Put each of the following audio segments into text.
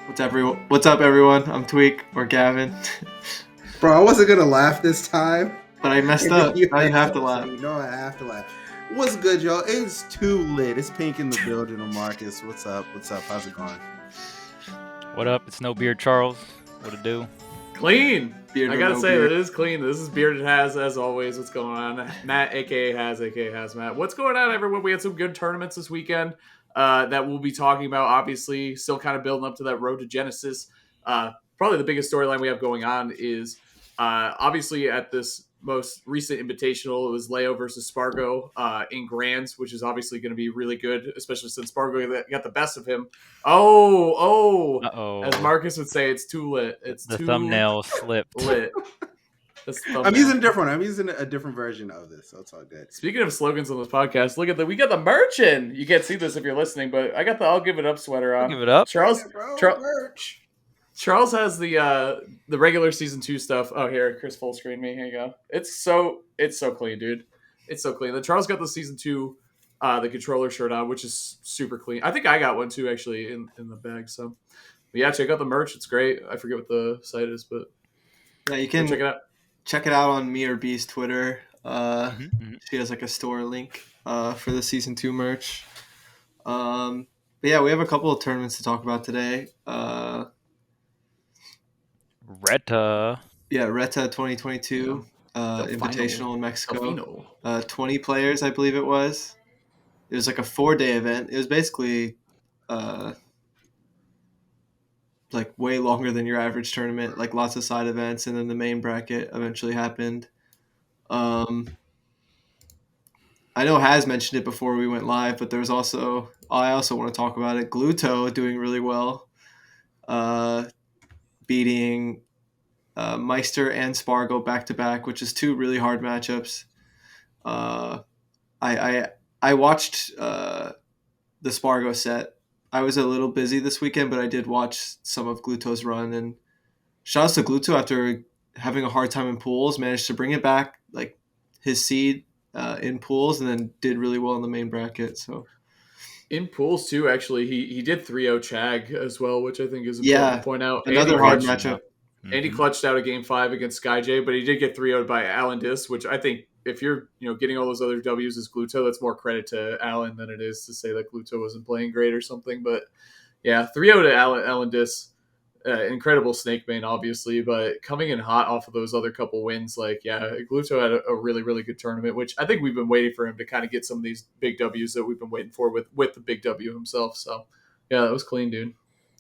What's up, everyone? I'm Tweek or Gavin, Bro, I wasn't gonna laugh this time. but I messed And then up. Now you have to laugh. So you know I have to laugh. What's good, y'all? It's too lit. It's Pink in the building. Marcus. What's up? How's it going? What up? It's No Beard Charles. What it do? Clean. Beard I or gotta no say, beard? that is clean. This is Bearded Haz, as always. What's going on? Matt, aka Hazmatt. What's going on, everyone? We had some good tournaments this weekend that we'll be talking about. Obviously, still kind of building up to that road to Genesis. Probably the biggest storyline we have going on is obviously at this most recent invitational, it was Leo versus Spargo in Grands, which is obviously going to be really good, especially since Spargo got the best of him. Uh-oh. As Marcus would say, it's too lit. It's The too thumbnail slipped. lit. That's the I'm thumbnail. using different. I'm using a different version of this, so it's all good. Speaking of slogans on this podcast, look at we got the merch in. You can't see this if you're listening, but I got the I'll give it up sweater on. I'll give it up. Charles, Bro, merch. Charles has the regular season 2 stuff. Oh, here, Chris full screen me. Here you go. It's so clean, dude. It's so clean. The Charles got the season 2 the controller shirt on, which is super clean. I think I got one too actually in the bag. So but yeah, check out the merch. It's great. I forget what the site is, but Yeah, you can check it out. check it out on me or B's Twitter. Mhm. She has like a store link for the season 2 merch. But yeah, we have a couple of tournaments to talk about today. Reta. Yeah, Reta 2022 The Invitational in Mexico. Delfino. 20 players, I believe it was. It was like a 4-day event. It was basically like way longer than your average tournament, like lots of side events, and then the main bracket eventually happened. I know Has mentioned it before we went live, but I also want to talk about it. Gluto doing really well, beating Meister and Spargo back to back, which is 2 really hard matchups. I watched the Spargo set. I was a little busy this weekend, but I did watch some of Gluto's run, and shouts to Gluto after having a hard time in pools, managed to bring it back, like his seed in pools, and then did really well in the main bracket. So In pools too, actually, he did 3-0 Chag as well, which I think is important to point out. Another Andy hard clutched- matchup. Andy Mhm. clutched out a game 5 against Skyjay, but he did get 3-0'd by Alan Dis, which I think if you're getting all those other W's as Gluto, that's more credit to Alan than it is to say that Gluto wasn't playing great or something. But yeah, 3-0 to Alan Dis. Incredible snake main, obviously, but coming in hot off of those other couple wins, like, yeah, Gluto had a really, really good tournament, which I think we've been waiting for him to kind of get some of these big W's that we've been waiting for with the big W himself. So, yeah, that was clean, dude.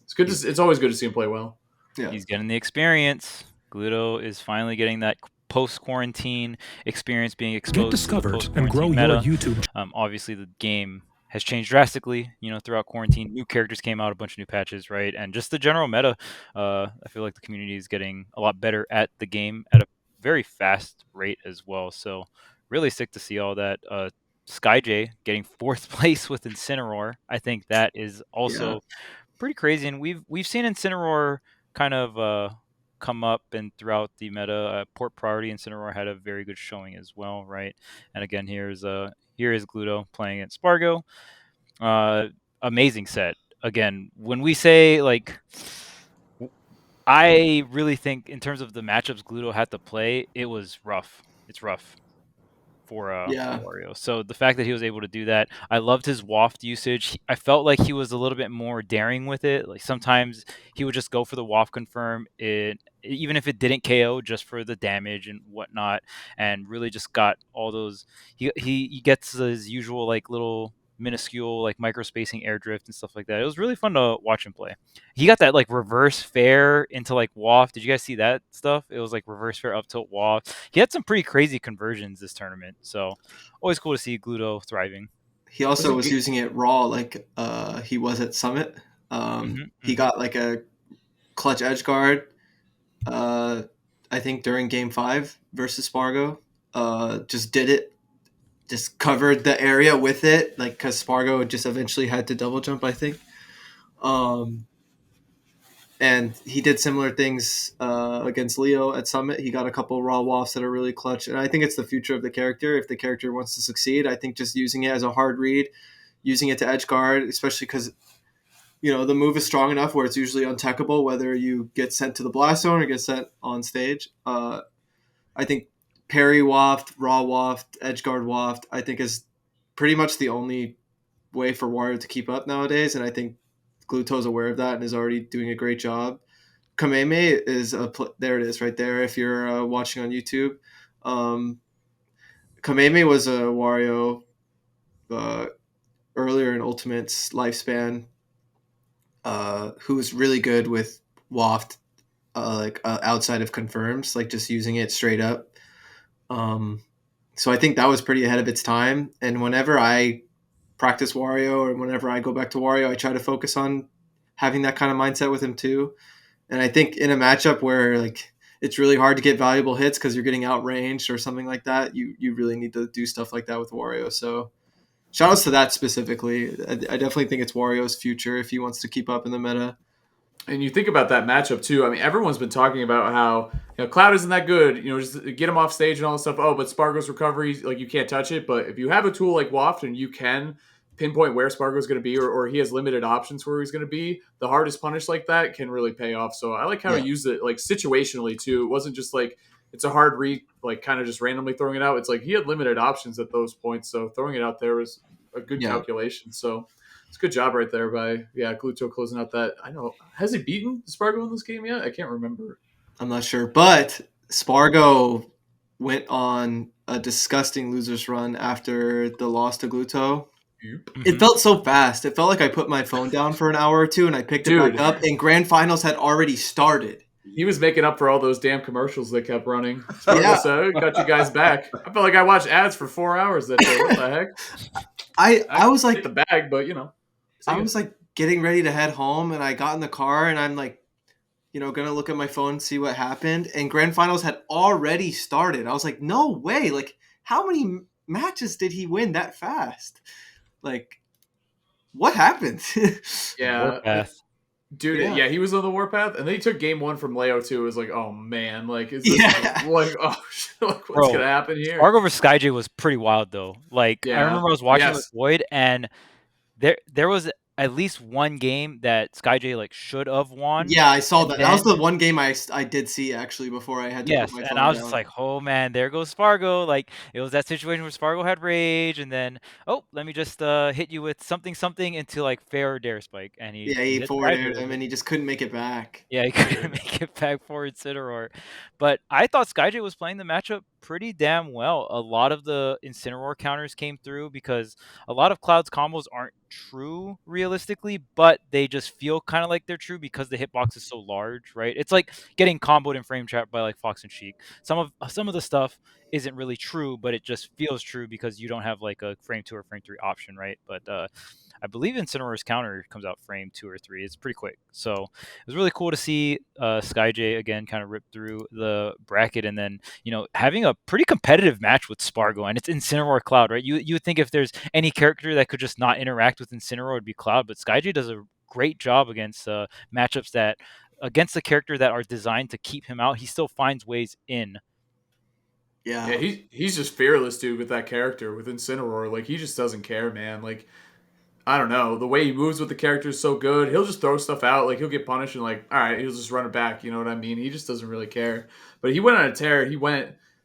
It's good. It's always good to see him play well. Yeah. He's getting the experience. Gluto is finally getting that post-quarantine experience, being exposed Get to the discovered and grow post-quarantine your meta. YouTube. Obviously, the game has changed drastically, throughout quarantine. New characters came out, a bunch of new patches, right? And just the general meta, I feel like the community is getting a lot better at the game at a very fast rate as well. So really sick to see all that. Skyjay getting 4th place with Incineroar. I think that is also pretty crazy. And we've seen Incineroar kind of come up and throughout the meta. Port Priority Incineroar had a very good showing as well, right? And again, here is Gluto playing at Spargo. Amazing set. Again, when we say I really think in terms of the matchups Gluto had to play, it was rough. It's rough for Wario. So the fact that he was able to do that, I loved his waft usage. I felt like he was a little bit more daring with it. Like sometimes he would just go for the waft confirm, even if it didn't KO, just for the damage and whatnot, and really just got all those. He gets his usual like little minuscule like micro spacing air drift and stuff like that. It was really fun to watch him play. He got that like reverse fair into like waft. Did you guys see that stuff? It was like reverse fair up tilt waft. He had some pretty crazy conversions this tournament. So always cool to see Gluto thriving. He also was using it raw like he was at Summit. He got like a clutch edge guard, I think during game 5 versus Spargo. Just did it. Just covered the area with it, like because Spargo just eventually had to double jump, I think. And he did similar things against Leo at Summit. He got a couple raw wafts that are really clutch, and I think it's the future of the character. If the character wants to succeed, I think just using it as a hard read, using it to edge guard, especially because the move is strong enough where it's usually untechable, whether you get sent to the blast zone or get sent on stage. I think parry waft, raw waft, edgeguard waft, I think is pretty much the only way for Wario to keep up nowadays, and I think Gluto's aware of that and is already doing a great job. Kameme is there it is right there if you're watching on YouTube. Kameme was a Wario earlier in Ultimate's lifespan who was really good with waft outside of confirms, like just using it straight up. So I think that was pretty ahead of its time, and whenever I practice Wario or whenever I go back to Wario, I try to focus on having that kind of mindset with him too. And I think in a matchup where like it's really hard to get valuable hits because you're getting outranged or something like that, you really need to do stuff like that with Wario. So shout outs to that specifically. I definitely think it's Wario's future if he wants to keep up in the meta. And you think about that matchup too. I mean, everyone's been talking about how Cloud isn't that good. Just get him off stage and all this stuff. Oh, but Spargo's recovery, like you can't touch it. But if you have a tool like Waft and you can pinpoint where Spargo's going to be, or he has limited options where he's going to be, the hardest punish like that can really pay off. So I like how he used it like situationally too. It wasn't just like it's a hard read, like kind of just randomly throwing it out. It's like he had limited options at those points. So throwing it out there was a good calculation. So it's a good job right there by Gluto closing out that. I know, has he beaten Spargo in this game yet? I can't remember. I'm not sure, but Spargo went on a disgusting loser's run after the loss to Gluto. It felt so fast. It felt like I put my phone down for an hour or two and I picked it back up, and grand finals had already started. He was making up for all those damn commercials that kept running. Spargo said, got you guys back. I felt like I watched ads for 4 hours that day. What the heck? I was like the bag, but I was like getting ready to head home, and I got in the car and I'm like, gonna look at my phone and see what happened. And grand finals had already started. I was like, no way. Like, how many matches did he win that fast? Like, what happened? Warpath. Dude, he was on the warpath, and then he took game 1 from Mkleo too. It was like, oh man, like, is this like, what's gonna happen here? Spargo versus Skyjay was pretty wild though. Like, I remember I was watching with Void, and there was at least one game that Skyjay like should have won. Yeah, I saw that. That was the one game I did see actually before I had to put my phone and I was down. just like, oh man, there goes Spargo. Like, it was that situation where Spargo had rage, and then let me just hit you with something into like fair dare spike, and he forward aired him and he just couldn't make it back. Yeah, he couldn't make it back for Incineroar. But I thought Skyjay was playing the matchup pretty damn well. A lot of the Incineroar counters came through because a lot of Cloud's combos aren't true realistically, but they just feel kind of like they're true because the hitbox is so large, right? It's like getting comboed in frame trap by like Fox and Sheik. Some of the stuff isn't really true, but it just feels true because you don't have like a frame 2 or frame 3 option, right? But I believe Incineroar's counter comes out frame 2 or 3. It's pretty quick. So it was really cool to see Skyjay again kind of rip through the bracket, and then having a pretty competitive match with Spargo, and it's Incineroar Cloud, right? You would think if there's any character that could just not interact with Incineroar, it'd be Cloud, but Skyjay does a great job against matchups that against the character that are designed to keep him out. He still finds ways in. Yeah, he's just fearless, dude, with that character, with Incineroar. Like, he just doesn't care, man. Like, I don't know. The way he moves with the character is so good. He'll just throw stuff out. Like, he'll get punished and, like, all right, he'll just run it back. You know what I mean? He just doesn't really care. But he went on a tear.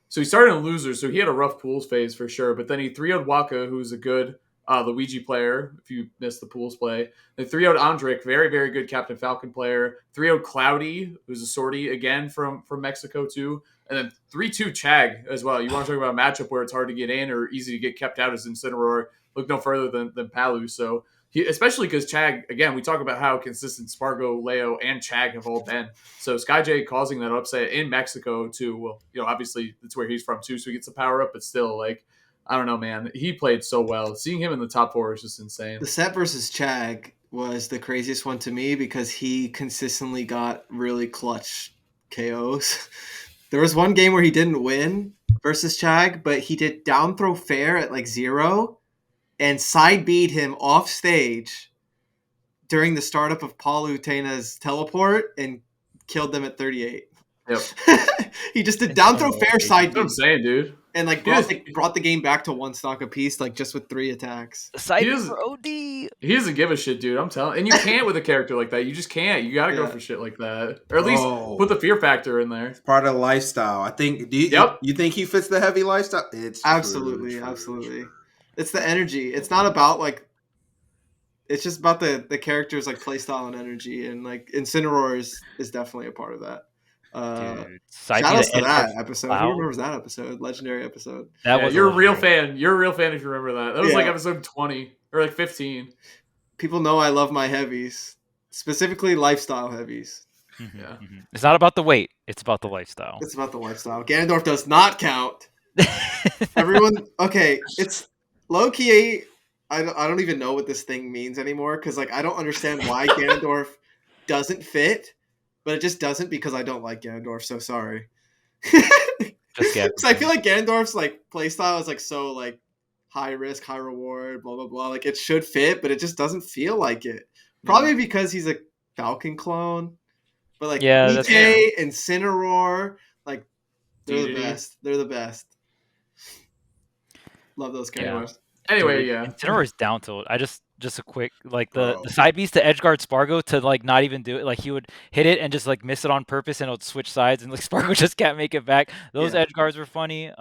So he started in losers, so he had a rough pools phase for sure. But then he 3-0'd Waka, who's a good Luigi player, if you missed the pools play. Then 3-0'd Andrik, very, very good Captain Falcon player. 3-0'd Cloudy, who's a sortie, again, from Mexico, too. And then 3-2 Chag as well. You want to talk about a matchup where it's hard to get in or easy to get kept out as Incineroar. Look no further than Palu. So, especially because Chag, again, we talk about how consistent Spargo, Leo, and Chag have all been. So Skyjay causing that upset in Mexico too. Well, obviously that's where he's from too, so he gets the power up. But still, like, I don't know, man. He played so well. Seeing him in the top 4 is just insane. The set versus Chag was the craziest one to me because he consistently got really clutch KOs. There was one game where he didn't win versus Chag, but he did down throw fair at like 0 and side beat him off stage during the startup of Paul Utena's teleport and killed them at 38. Yep. He just did down throw fair side beat. That's what I'm saying, dude. And like brought the game back to 1 stock apiece, like just with 3 attacks. The side for OD. He doesn't give a shit, dude. I'm telling. And you can't with a character like that. You just can't. You got to go for shit like that, or at least put the fear factor in there. It's part of the lifestyle. I think. You think he fits the heavy lifestyle? It's absolutely. It's the energy. It's not about like. It's just about the character's like playstyle and energy, and like Incineroar is definitely a part of that. Shout out to that episode. Who remembers that episode? Legendary episode. You're a real fan. You're a real fan if you remember that. That was like episode 20 or like 15. People know I love my heavies, specifically lifestyle heavies. Mm-hmm. Yeah, it's not about the weight. It's about the lifestyle. It's about the lifestyle. Ganondorf does not count. Everyone, okay, it's low key. I don't even know what this thing means anymore because like I don't understand why Ganondorf doesn't fit. But it just doesn't because I don't like Ganondorf, so sorry. So I feel like Ganondorf's like playstyle is like so like high risk, high reward, blah blah blah. Like it should fit, but it just doesn't feel like it. Probably because he's a Falcon clone. But like DK and Incineroar, like they're the best. They're the best. Love those characters. Anyway, Incineroar is down tilt. I just a quick like the side beast to edgeguard Spargo to like not even do it. Like he would hit it and just like miss it on purpose and it would switch sides and like Spargo just can't make it back. Those edgeguards were funny.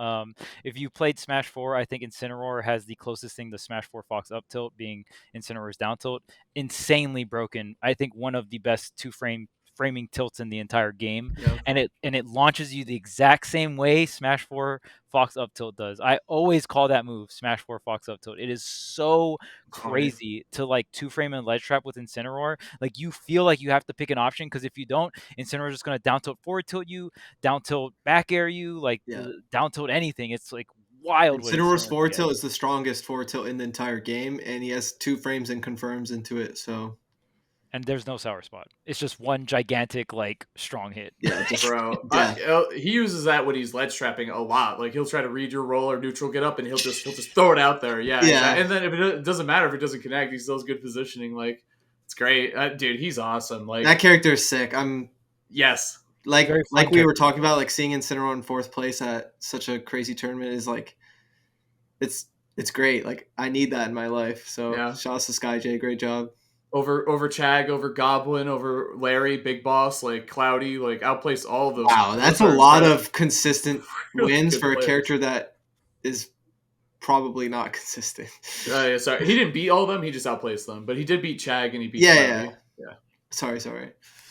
If you played Smash 4, I think Incineroar has the closest thing to Smash 4 Fox up tilt being Incineroar's down tilt. Insanely broken. I think one of the best framing tilts in the entire game, and it launches you the exact same way Smash 4 Fox up tilt does. I always call that move Smash 4 Fox up tilt. It is so crazy to like 2-frame and ledge trap with Incineroar. Like you feel like you have to pick an option because if you don't, Incineroar is just going to down tilt forward tilt you, down tilt back air you, like down tilt anything. It's like wild. Incineroar's forward tilt is the strongest forward tilt in the entire game, and he has 2 frames and confirms into it. So. And there's no sour spot. It's just one gigantic, like, strong hit. Yeah, bro. He uses that when he's ledge trapping a lot. Like, he'll try to read your roll or neutral get up, and he'll just throw it out there. Yeah. And then if it doesn't matter if it doesn't connect, he still has good positioning. Like, it's great. Dude, he's awesome. Like that character is sick. Yes. Like we were talking about, like, seeing Incineroar in 4th place at such a crazy tournament is, like, it's great. Like, I need that in my life. So, shout out to Skyjay. Great job. Over Chag, over Goblin, over Larry, Big Boss, like Cloudy, like outplace all of those. Wow, that's a lot of consistent wins for a character that is probably not consistent. Sorry, he didn't beat all of them. He just outplaced them, but he did beat Chag and he beat Cloudy. Yeah. Sorry.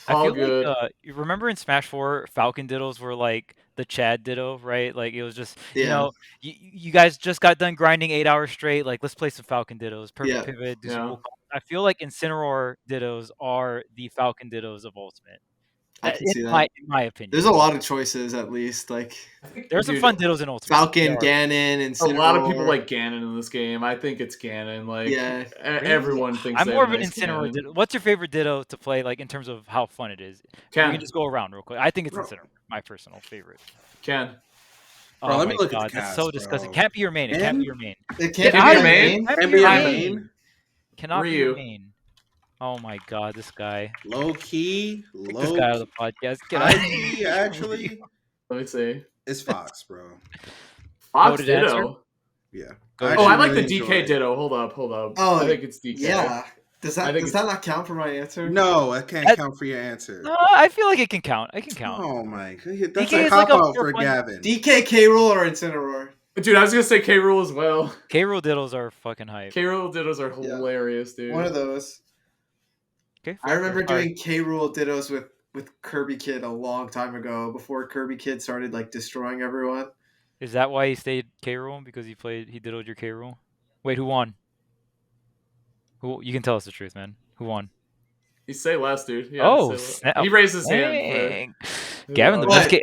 I feel good. Like, you remember in Smash 4, Falcon Dittos were like the Chad Ditto, right? Like it was just, you know, you guys just got done grinding 8 hours straight. Like let's play some Falcon Dittos. Perfect pivot. Do some I feel like Incineroar Dittos are the Falcon Dittos of Ultimate. I can see that. In my opinion. There's a lot of choices, at least. Like there's some fun Dittos in Ultimate. Falcon, Ganon, Incineroar. A lot of people like Ganon in this game. I think it's Ganon. Like everyone thinks I'm more of an Incineroar Ditto. What's your favorite Ditto to play, like in terms of how fun it is? We can just go around real quick. I think it's Incineroar, my personal favorite. Ken. Bro, let me look at the cast, that's so disgusting. Can't be your main. It can't be your main. It can't be your main. Can't be your main. Cannot be your main. Oh my god, this guy. Low key. Take this guy out of the podcast. Actually. Let me see. It's Fox, bro. Fox Ditto? Yeah. I like the DK Ditto. Hold up. Oh, I think it's DK. Yeah. Does that not count for my answer? No, it can't count for your answer. No, I feel like it can count. It can count. Oh my god. That's a cop-out for Gavin. DK, K-Rool, or Incineroar? Dude, I was going to say K-Rool as well. K-Rool Dittos are fucking hype. K-Rool Dittos are hilarious, dude. One of those. Okay, I remember doing K-Rool Dittos with Kirby Kid a long time ago, before Kirby Kid started like destroying everyone. Is that why he stayed K-Rool? Because he dittoed your K-Rool? Wait, who won? You can tell us the truth, man. Who won? He say less, dude. Yeah, he raised his hand. Gavin, the best.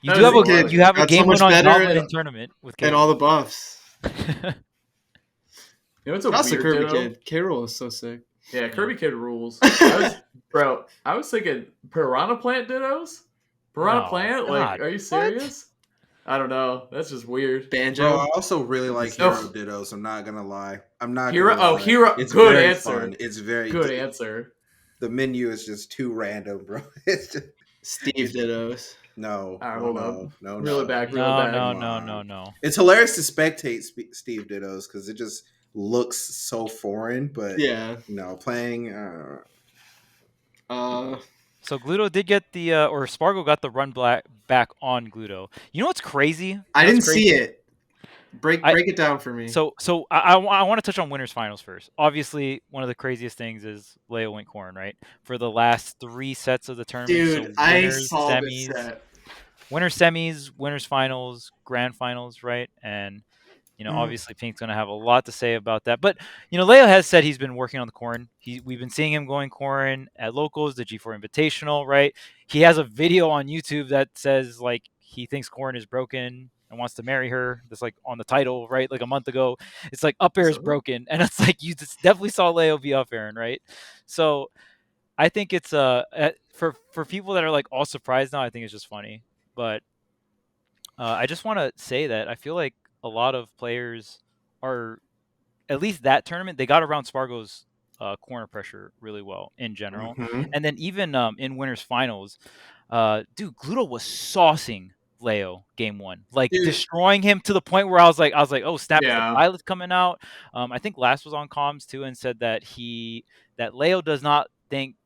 You have a game win on Gauntlet tournament with K-Rool. And all the buffs. It's a That's weird a Kirby ditto. Kid. K-Rool is so sick. Yeah, Kirby Kid rules. I was thinking Piranha Plant Dittos? Piranha Plant? Like, are you serious? What? I don't know. That's just weird. Banjo. Bro, I also really like Hero Dittos. I'm not gonna lie. Hero. It's good answer. Fun. It's very good answer. The menu is just too random, bro. It's just Steve Dittos. No. Hold up. No. Reel it back. Reel it back. No. It's hilarious to spectate Steve Dittos because it just looks so foreign. But yeah, playing. So Gluto did get the or Spargo got the run back on Gluto. You know what's crazy? I didn't see it. Break it down for me. So I want to touch on winners finals first. Obviously, one of the craziest things is Leo went Corrin, right? For the last 3 sets of the tournament. Dude, so I saw this set. Winners semis, winners finals, grand finals, right? And obviously Pink's going to have a lot to say about that. But, Leo has said he's been working on the Corrin. We've been seeing him going Corrin at locals, the G4 Invitational, right? He has a video on YouTube that says, like, he thinks Corrin is broken and wants to marry her. That's, like, on the title, right? Like, a month ago. It's like, up air is broken. And it's like, you just definitely saw Leo be up airing, right? So I think it's, for people that are, like, all surprised now, I think it's just funny. But I just want to say that I feel like a lot of players are, at least that tournament, they got around Spargo's corner pressure really well in general. Mm-hmm. And then even in winners finals, dude, Gluto was saucing Leo game 1, like destroying him to the point where I was like, oh snap, is the pilot coming out? I think Last was on comms too and said that Leo does not think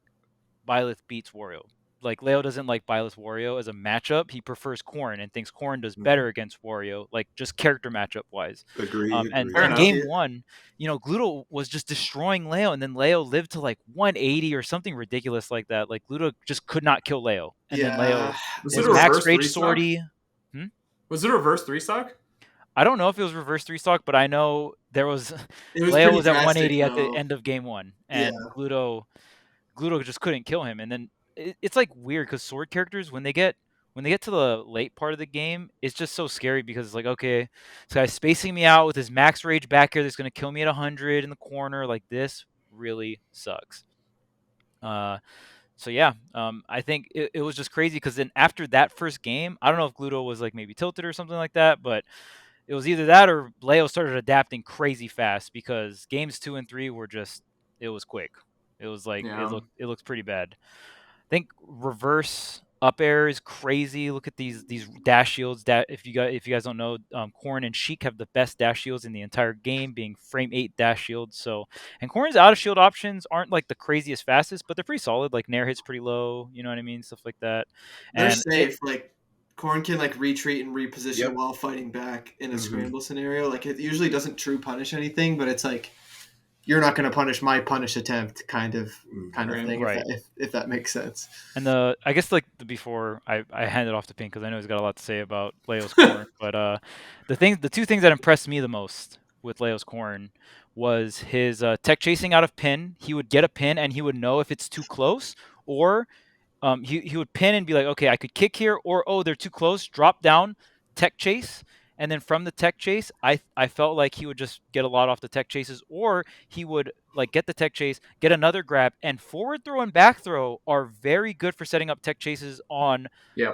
Byleth beats Wario. Like, Leo doesn't like Byleth Wario as a matchup. He prefers Corrin and thinks Corrin does better against Wario, like just character matchup wise. Agree. And in game 1, Gluto was just destroying Leo, and then Leo lived to like 180 or something ridiculous like that. Like, Gluto just could not kill Leo. And then Leo was his max rage sortie. Was it a reverse 3-stock? I don't know if it was reverse 3-stock, but I know Leo was at 180 at the end of game 1, and Gluto just couldn't kill him. And then it's like weird because sword characters, when they get to the late part of the game, it's just so scary because it's like, okay, this guy's spacing me out with his max rage back here that's going to kill me at 100 in the corner. Like, this really sucks. So yeah, I think it was just crazy because then after that first game, I don't know if Gluto was like maybe tilted or something like that, but it was either that or Leo started adapting crazy fast because games 2 and 3 were just, it was quick. It was like, it looks pretty bad. I think reverse up air is crazy. Look at these dash shields. That if you guys don't know, Corrin and Sheik have the best dash shields in the entire game, being frame 8 dash shields. So, and Corrin's out of shield options aren't like the craziest fastest, but they're pretty solid. Like, Nair hits pretty low. You know what I mean? Stuff like that. They're safe. Like, Corrin can like retreat and reposition while fighting back in a scramble scenario. Like, it usually doesn't true punish anything, but it's like, you're not going to punish my punish attempt kind of thing, right? If that makes sense. And I guess before I hand it off to Pink because I know he's got a lot to say about Leo's Corrin, but the 2 things that impressed me the most with Leo's Corrin was his tech chasing out of pin. He would get a pin and he would know if it's too close, or he would pin and be like, okay, I could kick here, or they're too close, drop down, tech chase. And then from the tech chase, I felt like he would just get a lot off the tech chases, or he would like get the tech chase, get another grab, and forward throw and back throw are very good for setting up tech chases on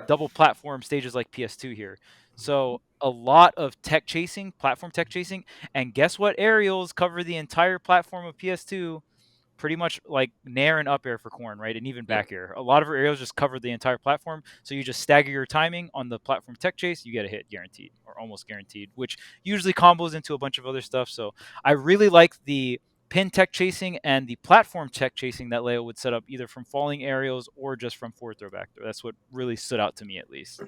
double platform stages like PS2 here. So a lot of tech chasing, platform tech chasing, and guess what? Aerials cover the entire platform of PS2. Pretty much like Nair and up air for Corrin, right? And even back air. A lot of her aerials just cover the entire platform. So you just stagger your timing on the platform tech chase, you get a hit guaranteed or almost guaranteed, which usually combos into a bunch of other stuff. So I really like the pin tech chasing and the platform tech chasing that Leo would set up either from falling aerials or just from forward throw back throw. That's what really stood out to me, at least.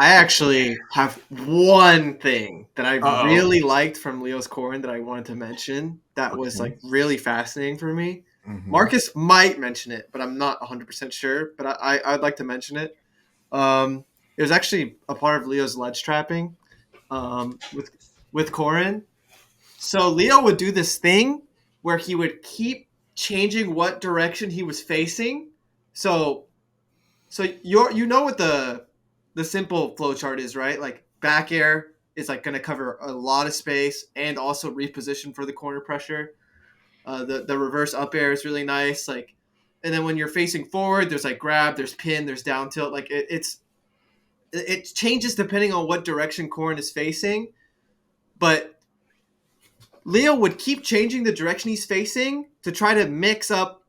I actually have one thing that I really liked from Leo's Corrin that I wanted to mention that was like really fascinating for me. Marcus might mention it, but I'm not 100% sure. But I'd like to mention it. It was actually a part of Leo's ledge trapping with Corrin. So Leo would do this thing where he would keep changing what direction he was facing. So you know what the simple flowchart is, right? Like, back air is like going to cover a lot of space and also reposition for the corner pressure. The reverse up air is really nice. Like, and then when you're facing forward, there's like grab, there's pin, there's down tilt. Like, it changes depending on what direction Corrin is facing. But Leo would keep changing the direction he's facing to try to mix up,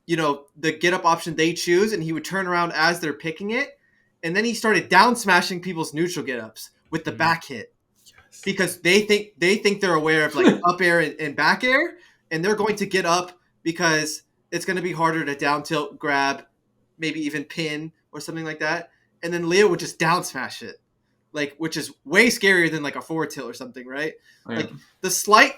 the get up option they choose, and he would turn around as they're picking it. and then he started down smashing people's neutral get-ups with the back hit. Because they think they're aware of like up air and back air, and they're going to get up because it's going to be harder to down tilt, grab, maybe even pin or something like that. And then Leo would just down smash it, like, which is way scarier than like a forward tilt or something, right? Yeah. Like the slight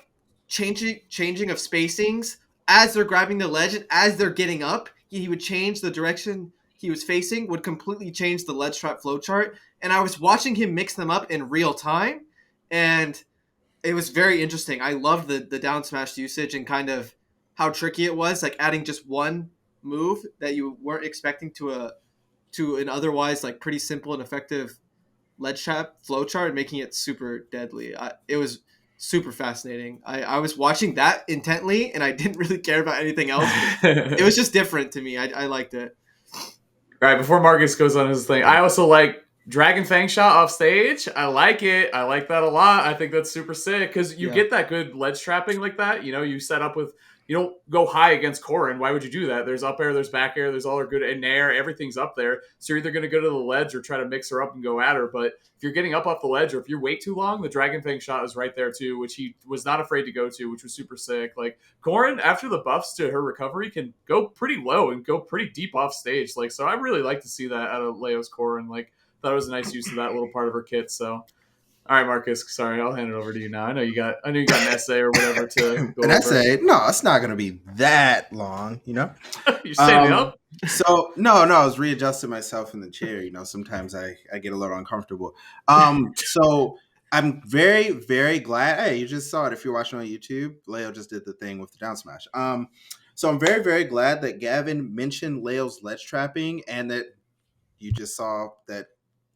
changing of spacings as they're grabbing the ledge and as they're getting up, he would change the direction he was facing, would completely change the ledge trap flowchart. And I was watching him mix them up in real time. And it was very interesting. I loved the down smash usage and kind of how tricky it was, like adding just one move that you weren't expecting to an otherwise like pretty simple and effective ledge trap flowchart and making it super deadly. It was super fascinating. I was watching that intently and I didn't really care about anything else. It was just different to me. I liked it. All right, before Marcus goes on his thing, I also like Dragon Fang shot off stage. I like it. I like that a lot. I think that's super sick because you get that good ledge trapping like that. You know, you set up with, you don't go high against Corrin. Why would you do that? There's up air, there's back air, there's all her good in air. Everything's up there. So you're either going to go to the ledge or try to mix her up and go at her. But if you're getting up off the ledge or if you wait too long, the Dragon Fang shot is right there too, which he was not afraid to go to, which was super sick. Like Corrin, after the buffs to her recovery, can go pretty low and go pretty deep off stage. Like, so I really like to see that out of Leo's Corrin. Like, thought it was a nice use of that little part of her kit. So, all right, Marcus, sorry, I'll hand it over to you now. I know you got an essay or whatever to go an essay. No, it's not going to be that long, you know. You're standing up. So no, I was readjusting myself in the chair. You know, sometimes I get a little uncomfortable. So I'm very, very glad. Hey, you just saw it if you're watching on YouTube. Leo just did the thing with the down smash. So I'm very, very glad that Gavin mentioned Leo's ledge trapping and that you just saw that.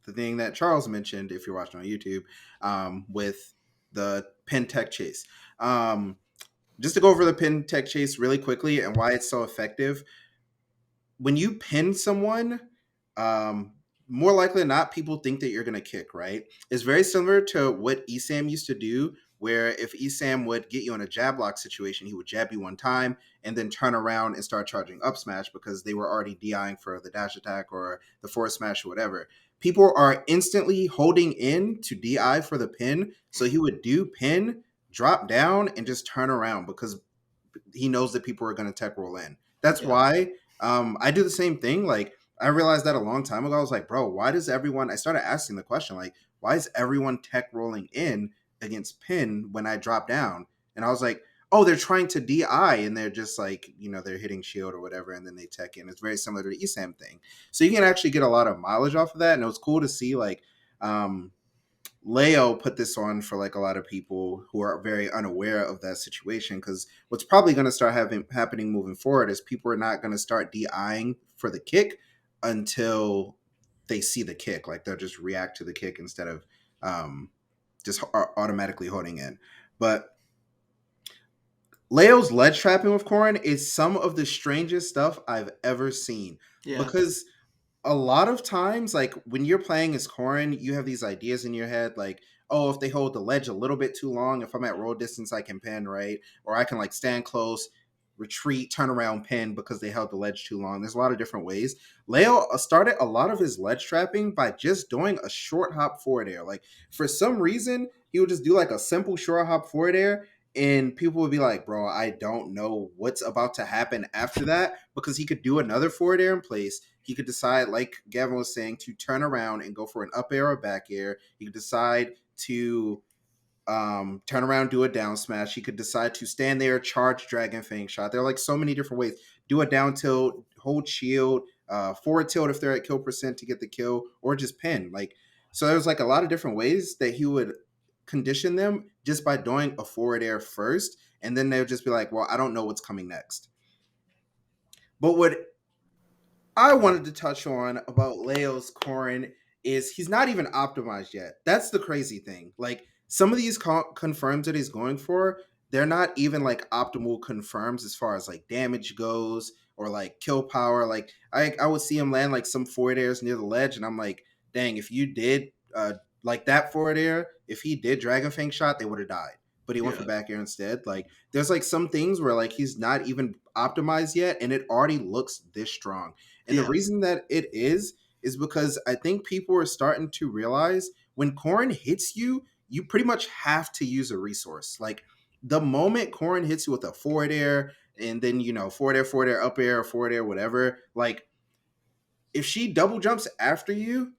The thing that Charles mentioned, if you're watching on YouTube, with the pin tech chase. Just to go over the pin tech chase really quickly and why it's so effective. When you pin someone, more likely than not, people think that you're going to kick, right? It's very similar to what Esam used to do, where if Esam would get you in a jab lock situation, he would jab you one time and then turn around and start charging up smash because they were already DIing for the dash attack or the forward smash or whatever. People are instantly holding in to DI for the pin. So he would do pin, drop down, and just turn around because he knows that people are going to tech roll in. That's why I do the same thing. Like, I realized that a long time ago. I was like, bro, why does everyone... I started asking the question, like, why is everyone tech rolling in against pin when I drop down? And I was like, oh, they're trying to DI and they're just like, you know, they're hitting shield or whatever and then they tech in. It's very similar to the ESAM thing. So you can actually get a lot of mileage off of that. And it was cool to see like Leo put this on for like a lot of people who are very unaware of that situation, because what's probably going to start happening moving forward is people are not going to start DIing for the kick until they see the kick. Like they'll just react to the kick instead of just automatically holding in. But Leo's ledge trapping with Corrin is some of the strangest stuff I've ever seen. Yeah. Because a lot of times, like when you're playing as Corrin, you have these ideas in your head, like, oh, if they hold the ledge a little bit too long, if I'm at roll distance, I can pin, right? Or I can like stand close, retreat, turn around, pin because they held the ledge too long. There's a lot of different ways. Leo started a lot of his ledge trapping by just doing a short hop forward air. Like for some reason, he would just do like a simple short hop forward air. And people would be like, bro, I don't know what's about to happen after that, because he could do another forward air in place. He could decide, like Gavin was saying, to turn around and go for an up air or back air. He could decide to turn around, do a down smash. He could decide to stand there, charge Dragon Fang shot. There are like so many different ways. Do a down tilt, hold shield, forward tilt if they're at kill percent to get the kill, or just pin. Like, so there's like a lot of different ways that he would condition them just by doing a forward air first, and then they'll just be like, well, I don't know what's coming next. But what I wanted to touch on about Leo's Corrin is he's not even optimized yet. That's the crazy thing. Like some of these confirms that he's going for, they're not even like optimal confirms as far as like damage goes or like kill power. Like I would see him land like some forward airs near the ledge, and I'm like, dang, if you did like that forward air, if he did Dragon Fang shot, they would have died. But he went for back air instead. Like there's like some things where like he's not even optimized yet, and it already looks this strong. And the reason that it is is because I think people are starting to realize when Corrin hits you, you pretty much have to use a resource. Like the moment Corrin hits you with a forward air, and then forward air, up air, forward air, whatever, like if she double jumps after you,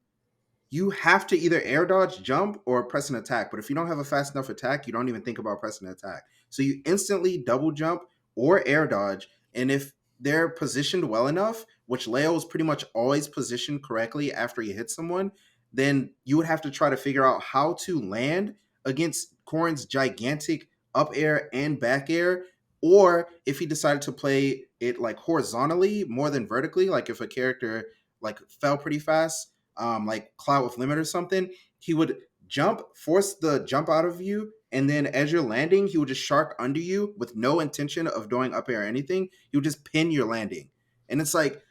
you have to either air dodge, jump, or press an attack. But if you don't have a fast enough attack, you don't even think about pressing an attack. So you instantly double jump or air dodge. And if they're positioned well enough, which Leo is pretty much always positioned correctly after you hit someone, then you would have to try to figure out how to land against Corrin's gigantic up air and back air. Or if he decided to play it like horizontally more than vertically, like if a character like fell pretty fast, like Cloud with Limit or something, he would jump, force the jump out of you, and then as you're landing, he would just shark under you with no intention of doing up air or anything. He would just pin your landing. And it's like,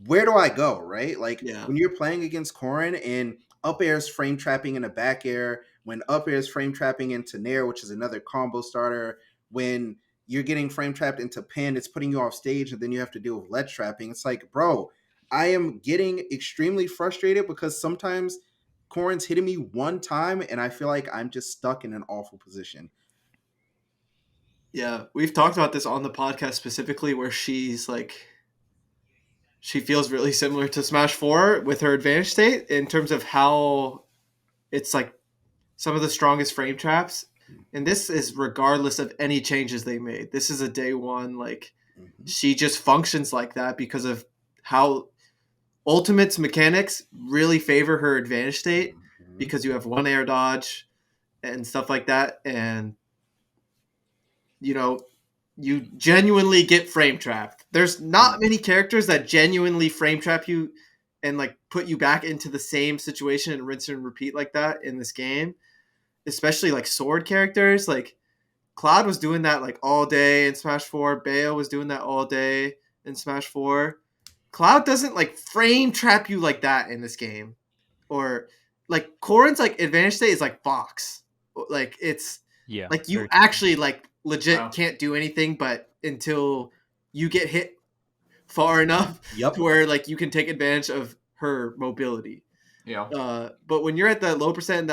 where do I go, right? Like when you're playing against Corrin and up air is frame trapping in a back air, when up air is frame trapping into Nair, which is another combo starter, when you're getting frame trapped into pin, it's putting you off stage, and then you have to deal with ledge trapping. It's like, bro, I am getting extremely frustrated because sometimes Corrin's hitting me one time and I feel like I'm just stuck in an awful position. Yeah, we've talked about this on the podcast specifically where she's like, she feels really similar to Smash 4 with her advantage state in terms of how it's like some of the strongest frame traps. And this is regardless of any changes they made. This is a day one, like she just functions like that because of how Ultimate's mechanics really favor her advantage state because you have one air dodge and stuff like that. And, you genuinely get frame trapped. There's not many characters that genuinely frame trap you and like put you back into the same situation and rinse and repeat like that in this game, especially like sword characters. Like Cloud was doing that like all day in Smash 4. Bayo was doing that all day in Smash 4. Cloud doesn't like frame trap you like that in this game. Or like Corrin's like advantage state is like Fox. Like it's like you actually like legit can't do anything but until you get hit far enough to where like you can take advantage of her mobility. Yeah. But when you're at that low percent,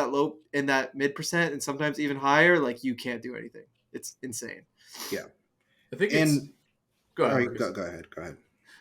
in that mid percent, and sometimes even higher, like you can't do anything. It's insane. Yeah. I think go ahead. Go ahead.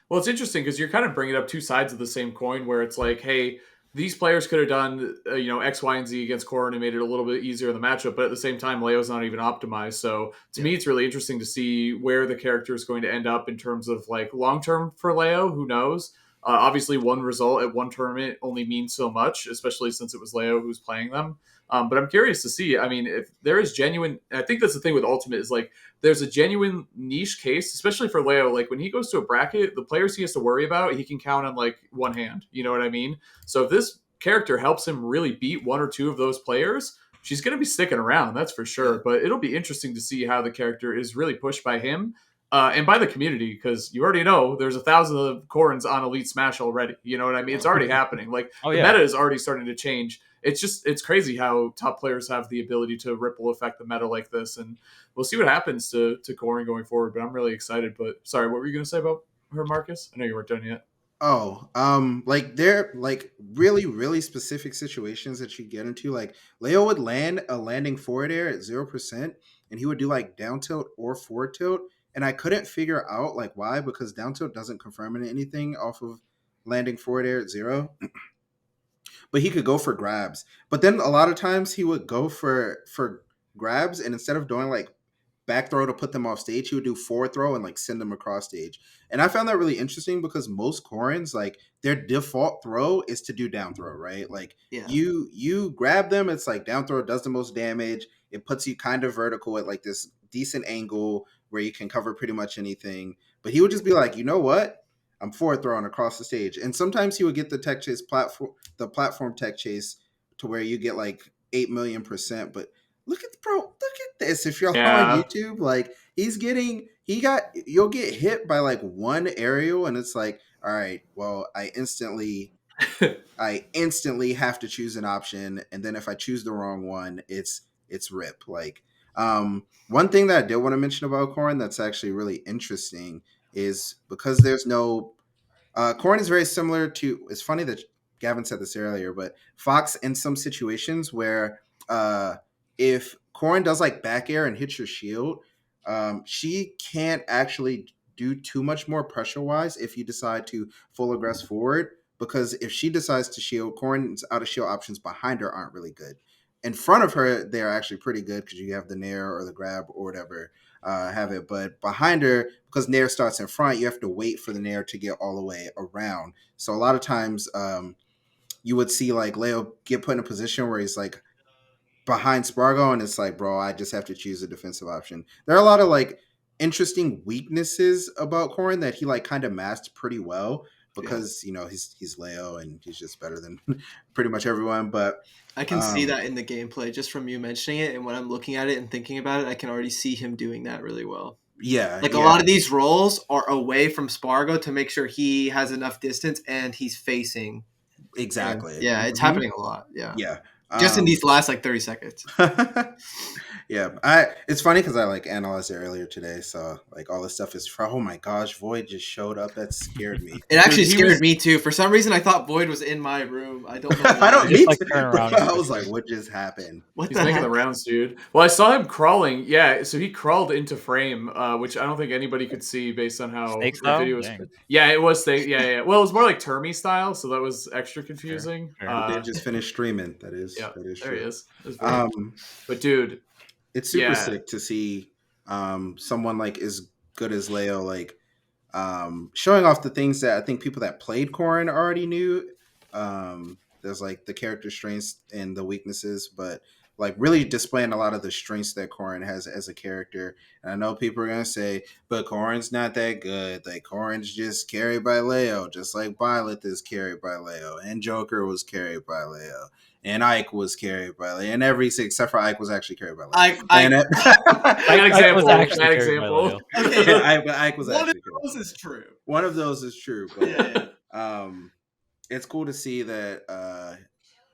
Well, it's interesting because you're kind of bringing up two sides of the same coin where it's like, hey, these players could have done, X, Y, and Z against Corrin and made it a little bit easier in the matchup. But at the same time, Leo's not even optimized. So to me, it's really interesting to see where the character is going to end up in terms of like long-term for Leo. Who knows? Obviously, one result at one tournament only means so much, especially since it was Leo who's playing them. But I'm curious to see. I mean, if there is genuine, I think that's the thing with Ultimate is like there's a genuine niche case, especially for Leo. Like when he goes to a bracket, the players he has to worry about, he can count on like one hand. You know what I mean? So if this character helps him really beat one or two of those players, she's going to be sticking around. That's for sure. But it'll be interesting to see how the character is really pushed by him. And by the community, because you already know there's 1,000 of Corrins on Elite Smash already. You know what I mean? It's already happening. Like the meta is already starting to change. It's crazy how top players have the ability to ripple affect the meta like this. And we'll see what happens to Corrin going forward. But I'm really excited. But sorry, what were you going to say about her, Marcus? I know you weren't done yet. Oh, like there like really, really specific situations that you get into. Like Leo would land a landing forward air at 0%, and he would do like down tilt or forward tilt. And I couldn't figure out like why, because down tilt doesn't confirm anything off of landing forward air at 0. But he could go for grabs. But then a lot of times he would go for grabs, and instead of doing like back throw to put them off stage, he would do forward throw and like send them across stage. And I found that really interesting because most Corrins, like their default throw is to do down throw, right? Like you grab them, it's like down throw does the most damage. It puts you kind of vertical at like this decent angle where you can cover pretty much anything. But he would just be like, you know what? I'm forward throwing across the stage. And sometimes he would get the tech chase platform tech chase to where you get like 8 million%. But look at this. If you're on YouTube, like you'll get hit by like one aerial and it's like, all right, well, I instantly have to choose an option. And then if I choose the wrong one, it's rip. Like, one thing that I did want to mention about Corrin that's actually really interesting is because there's no Corrin is very similar to. It's funny that Gavin said this earlier, but Fox in some situations where if Corrin does like back air and hits your shield, she can't actually do too much more pressure wise if you decide to full aggress forward. Because if she decides to shield, Corrin's out of shield options behind her aren't really good. In front of her, they're actually pretty good because you have the nair or the grab or whatever. Have it, but behind her, because nair starts in front, you have to wait for the nair to get all the way around. So a lot of times, you would see like Leo get put in a position where he's like behind Spargo, and it's like, bro, I just have to choose a defensive option. There are a lot of like interesting weaknesses about Corrin that he like kind of masked pretty well because he's Leo and he's just better than pretty much everyone. But I can see that in the gameplay just from you mentioning it, and when I'm looking at it and thinking about it, I can already see him doing that really well. Yeah, like a lot of these rolls are away from Spargo to make sure he has enough distance and he's facing. Exactly. And, it's happening a lot. Yeah. Just in these last like 30 seconds. Yeah, it's funny because I like analyzed it earlier today, so like all this stuff is oh my gosh, Void just showed up. That scared me. It actually scared me too. For some reason, I thought Void was in my room. I don't know. I don't. Me like, I was like, what just happened? He's making the rounds, dude. Well, I saw him crawling. Yeah, so he crawled into frame, which I don't think anybody could see based on how the video was. Dang. Yeah, it was snake. Yeah. Well, it was more like Termy style, so that was extra confusing. Sure. They just finished streaming. That is. Yeah, that is there true. He is. But dude. It's super sick to see someone like as good as Leo like showing off the things that I think people that played Corrin already knew. There's like the character strengths and the weaknesses, but like really displaying a lot of the strengths that Corrin has as a character. And I know people are gonna say, but Corrin's not that good. Like Corrin's just carried by Leo, just like Violet is carried by Leo, and Joker was carried by Leo. And Ike was carried by Leo, and except for Ike was actually carried by Leo. Ike was one actually of those is true. One of those is true. But, it's cool to see that,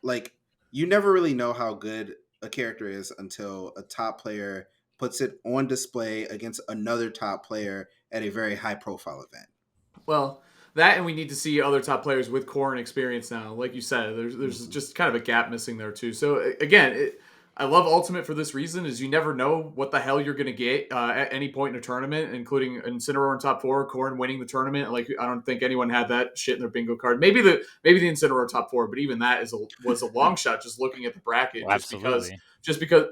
like, you never really know how good a character is until a top player puts it on display against another top player at a very high-profile event. Well, that and we need to see other top players with Corrin experience now. Like you said, there's just kind of a gap missing there too. So again, I love Ultimate for this reason is you never know what the hell you're going to get at any point in a tournament, including Incineroar in top 4, Corrin winning the tournament. Like I don't think anyone had that shit in their bingo card. Maybe the Incineroar top 4, but even that was a long shot just looking at the bracket. Well, just because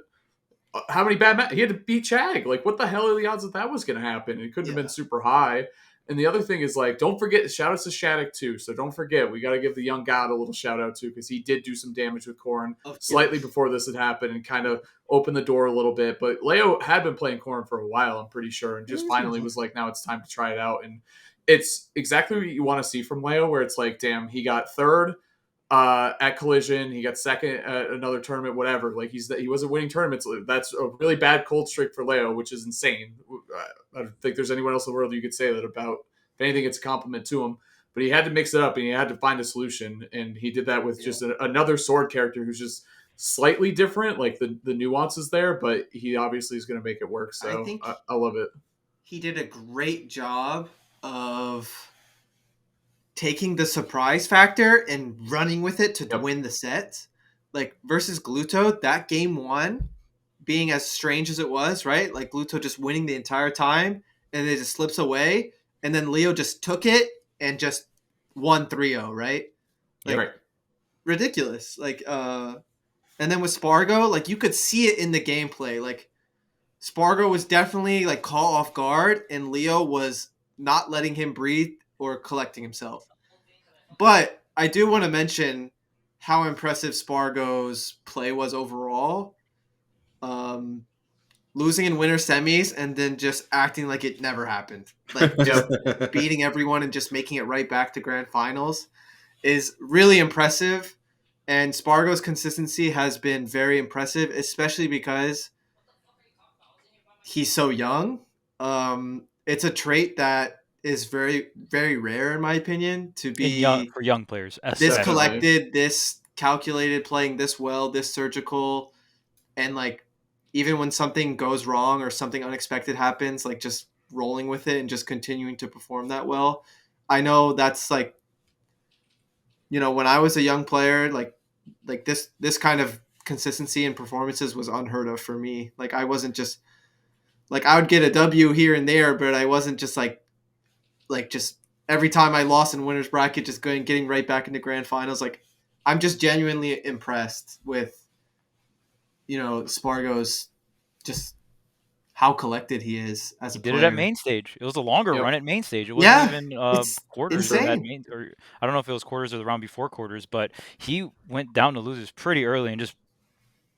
how many bad he had to beat Chag. Like what the hell are the odds that was going to happen? It couldn't have been super high. And the other thing is, like, don't forget, shout outs to Shattuck, too. So don't forget, we got to give the young god a little shout out, too, because he did do some damage with Corrin slightly before this had happened and kind of opened the door a little bit. But Leo had been playing Corrin for a while, I'm pretty sure, and just finally was like, now it's time to try it out. And it's exactly what you want to see from Leo, where it's like, damn, he got third at Collision, he got second at another tournament, whatever. Like, he wasn't winning tournaments. That's a really bad cold streak for Leo, which is insane. I don't think there's anyone else in the world you could say that about. If anything, it's a compliment to him. But he had to mix it up, and he had to find a solution. And he did that with just another sword character who's just slightly different, like the nuances there. But he obviously is going to make it work. So I love it. He did a great job of taking the surprise factor and running with it to win the set. Like versus Gluto, that game 1 being as strange as it was, right? Like Gluto just winning the entire time and it just slips away. And then Leo just took it and just won 3-0, right? Like, right. Ridiculous. Like, and then with Spargo, like you could see it in the gameplay. Like Spargo was definitely like caught off guard and Leo was not letting him breathe or collecting himself. But I do want to mention how impressive Spargo's play was overall. Losing in winter semis and then just acting like it never happened. Like just beating everyone and just making it right back to grand finals is really impressive. And Spargo's consistency has been very impressive, especially because he's so young. It's a trait that is very, very rare, in my opinion, to be for young players. This collected, this calculated, playing this well, this surgical, and like even when something goes wrong or something unexpected happens, like just rolling with it and just continuing to perform that well. I know that's like, when I was a young player, like this kind of consistency in performances was unheard of for me. Like I wasn't just like I would get a W here and there, but I wasn't just like just every time I lost in winners bracket, just getting right back into grand finals. Like I'm just genuinely impressed with, Spargo's just how collected he is as a player. Did it at main stage. It was a longer run at main stage. It Yeah, wasn't even quarters insane. or at main, or I don't know if it was quarters or the round before quarters, but he went down to losers pretty early and just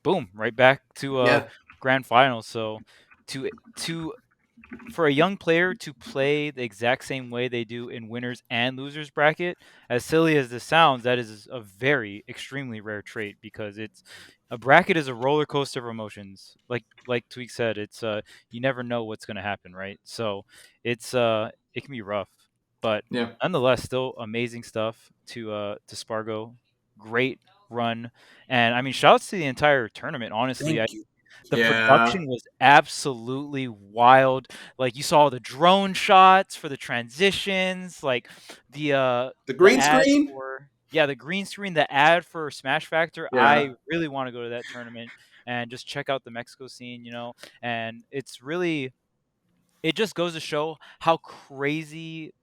boom, right back to grand finals. So for a young player to play the exact same way they do in winners and losers bracket, as silly as this sounds, that is a very extremely rare trait, because a bracket is a roller coaster of emotions. Like Tweek said, it's you never know what's going to happen, right? So it's it can be rough, but nonetheless, still amazing stuff to Spargo. Great run, and I mean, shouts to the entire tournament. Honestly, Thank you. the production was absolutely wild. Like you saw the drone shots for the transitions, like the green screen. The green screen, the ad for Smash Factor. Yeah. I really want to go to that tournament and just check out the Mexico scene, and it just goes to show how crazy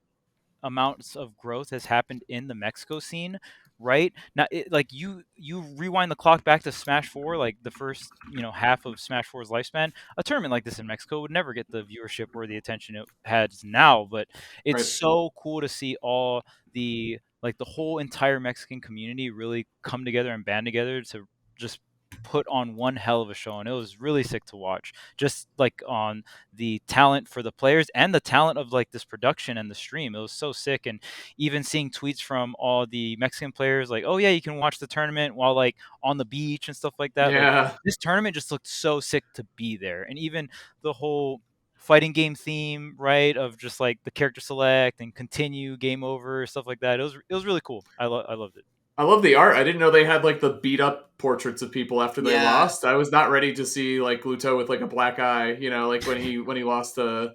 amounts of growth has happened in the Mexico scene. Right now, like you rewind the clock back to Smash 4, like the first half of Smash 4's lifespan. A tournament like this in Mexico would never get the viewership or the attention it has now. But it's so cool to see all the whole entire Mexican community really come together and band together to just put on one hell of a show, and it was really sick to watch, just like on the talent for the players and the talent of like this production and the stream. It was so sick. And even seeing tweets from all the Mexican players like, oh yeah, you can watch the tournament while like on the beach and stuff like that. Like, this tournament just looked so sick to be there. And even the whole fighting game theme, right, of just like the character select and continue, game over, stuff like that. It was really cool. I loved it. I love the art. I didn't know they had like the beat up portraits of people after they lost. I was not ready to see like Gluto with like a black eye, like when he lost to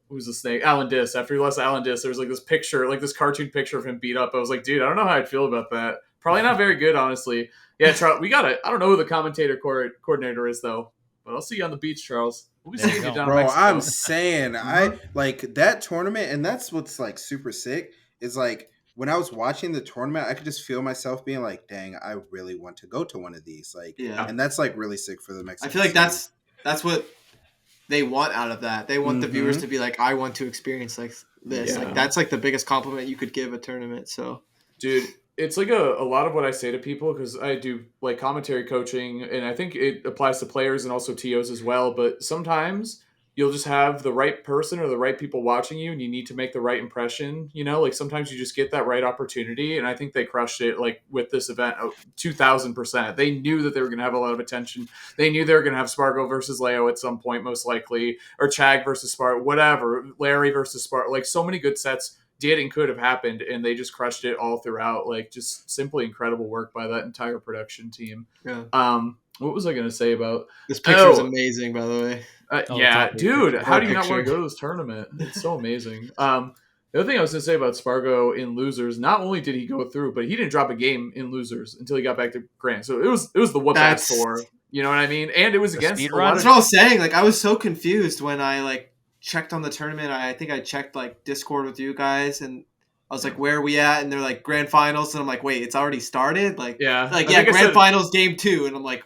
who's the snake? Alan Diss. After he lost to Alan Diss, there was like this picture, like this cartoon picture of him beat up. I was like, dude, I don't know how I'd feel about that. Probably not very good, honestly. Yeah, Charles, I don't know who the commentator coordinator is though, but I'll see you on the beach, Charles. We'll be seeing you down in Mexico. I'm saying, I like that tournament, and that's what's like super sick is like, when I was watching the tournament, I could just feel myself being like, dang, I really want to go to one of these. Like, and that's like really sick for the Mexican. I feel like that's what they want out of that. They want the viewers to be like, I want to experience like this. Like that's like the biggest compliment you could give a tournament. So, dude, it's like a lot of what I say to people, because I do like commentary coaching, and I think it applies to players and also TOs as well. But sometimes you'll just have the right person or the right people watching you, and you need to make the right impression. Like sometimes you just get that right opportunity, and I think they crushed it. Like with this event, 2,000%. They knew that they were going to have a lot of attention. They knew they were going to have Spargo versus Leo at some point, most likely, or Chag versus Spargo, whatever, Larry versus Spargo. Like so many good sets did and could have happened, and they just crushed it all throughout. Like just simply incredible work by that entire production team. Yeah. What was I going to say about this picture? Is amazing, by the way. Dude, how do you not want to go to this tournament? It's so amazing. The other thing I was going to say about Spargo in losers, not only did he go through, but he didn't drop a game in losers until he got back to Grand. So it was the whoop ass tour. You know what I mean? And it was against speed run. That's what I was saying. Like I was so confused when I like checked on the tournament. I think I checked like Discord with you guys, and I was like, where are we at? And they're like grand finals, and I'm like, wait, it's already started? Like grand finals game 2, and I'm like,